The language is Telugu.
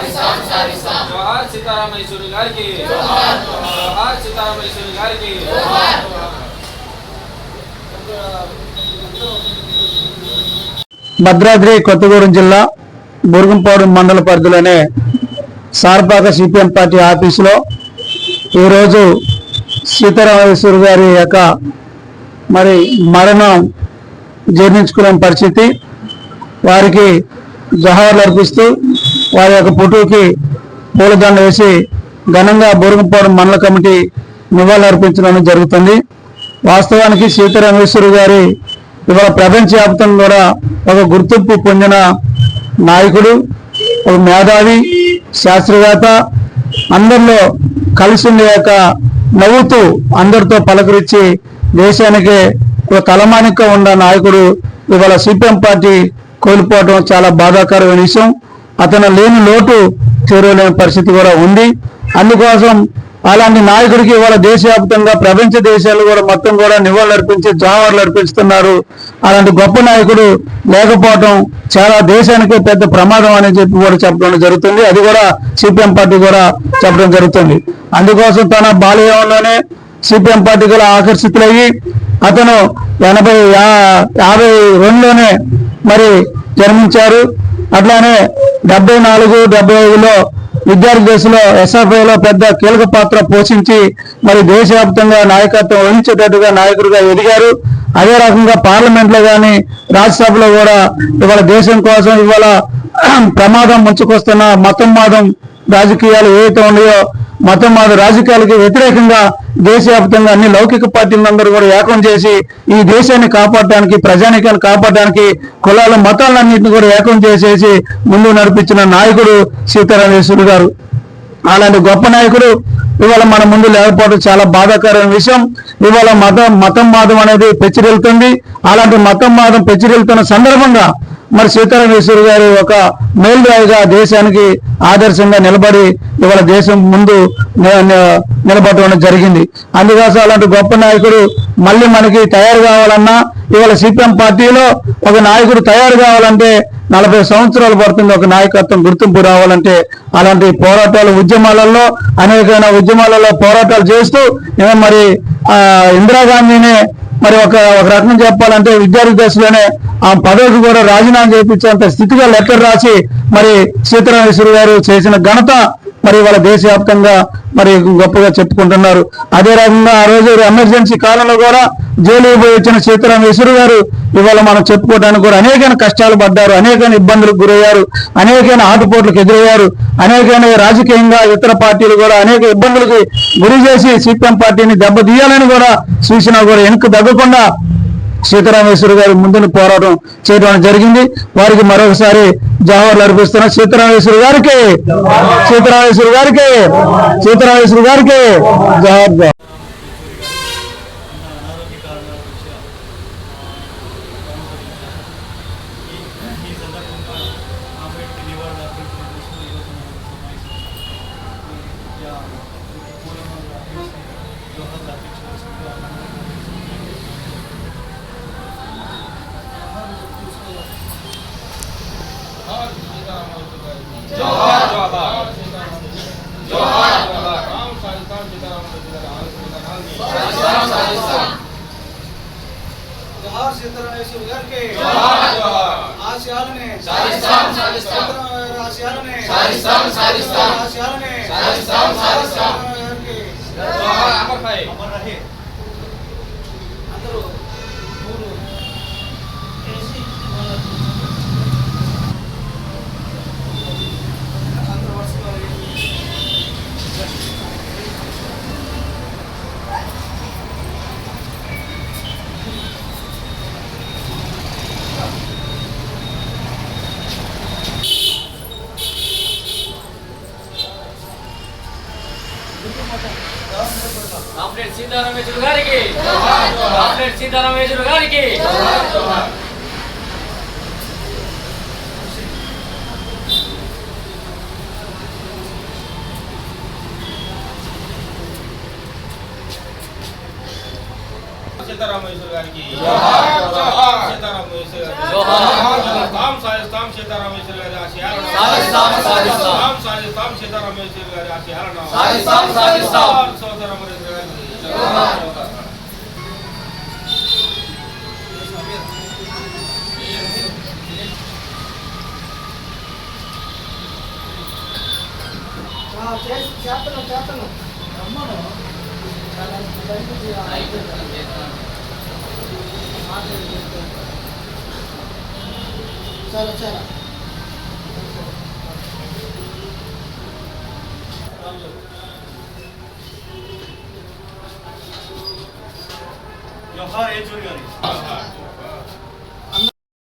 జోహార్ సీతారామేశ్వరి గారికి, జోహార్ సీతారామేశ్వరి గారికి. భద్రాద్రి కొత్తగూడెం జిల్లా బురుగుంపాడు మండల పరిధిలోనే సార్పాక సిపిఎం పార్టీ ఆఫీసులో ఈరోజు సీతారామేశ్వరి గారి యొక్క మరణం జీర్ణించుకునే పరిస్థితి. వారికి జోహార్లు అర్పిస్తూ వారి యొక్క ఫోటోకి పూలదండ వేసి ఘనంగా బురుగుంపాడు మండల కమిటీ నివాళులు అర్పించడం జరుగుతుంది. వాస్తవానికి సీతారామేశ్వరి గారి ఇవాళ ప్రపంచవ్యాప్తంగా కూడా ఒక గుర్తింపు పొందిన నాయకుడు, ఒక మేధావి, శాస్త్రవేత్త, అందరిలో కలిసి ఉండేక నవ్వుతూ అందరితో పలకరించి దేశానికి ఒక తలమానిక ఉన్న నాయకుడు ఇవాళ సిపిఎం పార్టీ కోల్పోవడం చాలా బాధాకరమైన విషయం. అతను లేని లోటు తీరలేని పరిస్థితి కూడా ఉంది. అందుకోసం అలాంటి నాయకుడికి ఇవాళ దేశవ్యాప్తంగా ప్రపంచ దేశాలు కూడా మొత్తం కూడా నివాళులు అర్పించి జోహార్లు అర్పిస్తున్నారు. అలాంటి గొప్ప నాయకుడు లేకపోవడం చాలా దేశానికి పెద్ద ప్రమాదం అని చెప్పి కూడా చెప్పడం జరుగుతుంది. అది కూడా సిపిఎం పార్టీ కూడా చెప్పడం జరుగుతుంది. అందుకోసం తన బాల్యంలోనే సిపిఎం పార్టీ కూడా ఆకర్షితులయ్యి అతను 52లోనే జన్మించారు. అట్లానే 74, 75లో విద్యార్థి దశలో ఎస్ఎఫ్ఐలో పెద్ద కీలక పాత్ర పోషించి దేశవ్యాప్తంగా నాయకత్వం వహించేటట్టుగా నాయకుడిగా ఎదిగారు. అదే రకంగా పార్లమెంట్లో కానీ రాజ్యసభలో కూడా ఇవాళ దేశం కోసం ఇవాళ ప్రమాదం ముంచుకొస్తున్న మతోన్మాదం రాజకీయాలు ఏవైతే ఉన్నాయో మతోన్మాద రాజకీయాలకి వ్యతిరేకంగా దేశవ్యాప్తంగా అన్ని లౌకిక పార్టీలందరూ కూడా ఏకం చేసి ఈ దేశాన్ని కాపాడటానికి, ప్రజానికాన్ని కాపాడటానికి కులాల మతాలన్నింటినీ కూడా ఏకం చేసేసి ముందు నడిపించిన నాయకుడు సీతారామేశ్వరి గారు. అలాంటి గొప్ప నాయకుడు ఇవాళ మన ముందు లేకపోవడం చాలా బాధాకరమైన విషయం. ఇవాళ మతోన్మాదం అనేది పెచ్చిరెళ్తుంది. అలాంటి మతోన్మాదం పెచ్చిరెళ్తున్న సందర్భంగా సీతారామేశ్వరి గారు ఒక మేల్రాయిగా దేశానికి ఆదర్శంగా నిలబడి ఇవాళ దేశం ముందు నిలబడడం జరిగింది. అందుకోసం అలాంటి గొప్ప నాయకుడు మళ్ళీ మనకి తయారు కావాలన్నా ఇవాళ సిపిఎం పార్టీలో ఒక నాయకుడు తయారు కావాలంటే 40 సంవత్సరాలు పడుతుంది. ఒక నాయకత్వం గుర్తింపు రావాలంటే అలాంటి పోరాటాలు ఉద్యమాలలో అనేకమైన ఉద్యమాలలో పోరాటాలు చేస్తూ ఇందిరాగాంధీనే ఒక రకంగా చెప్పాలంటే విద్యార్థి దశలోనే ఆ పదవికి కూడా రాజీనామా చేయించేంత స్థితిగా లెటర్ రాసి సీతారామేశ్వరి గారు చేసిన ఘనత వాళ్ళ దేశవ్యాప్తంగా గొప్పగా చెప్పుకుంటున్నారు. అదే రకంగా ఆ రోజు ఎమర్జెన్సీ కాలంలో కూడా జైలుకు పోయి వచ్చిన సీతారామేశ్వరి గారు ఇవాళ మనం చెప్పుకోవడానికి కూడా అనేకైన కష్టాలు పడ్డారు, అనేకైన ఇబ్బందులకు గురయ్యారు, అనేకైన ఆటుపోట్లకు ఎదురయ్యారు, అనేకైన రాజకీయంగా ఇతర పార్టీలు కూడా అనేక ఇబ్బందులకు గురి చేసి సిపిఎం పార్టీని దెబ్బతీయాలని కూడా సూచన కూడా వెనుక తగ్గకుండా సీతారామేశ్వరి గారు ముందుని పోరాటం చేయడం జరిగింది. వారికి మరొకసారి జోహార్లు అర్పిస్తున్న సీతారామేశ్వరి గారికి, సీతారామేశ్వరి గారికి, సీతారామేశ్వరి గారికి జోహార్. సీతారామేశ్వరి గారికి ఆశయాలనే అందరూ కామ్రేడ్ సీతారామేశ్వరి గారికి, కామ్రేడ్ సీతారామేశ్వరి గారికి. సీతారామేశ్వరి గారికి సీతారామేశ్వరి గారికి సాధిస్తాం సీతారామ యేచూరి గారి ఆశయాలను. సాధిస్తాం. సోదర అమరేంద్ర గారికి. చేతను రమ్మను చాలా చాలా జోహార్ యేచూరి గారికి.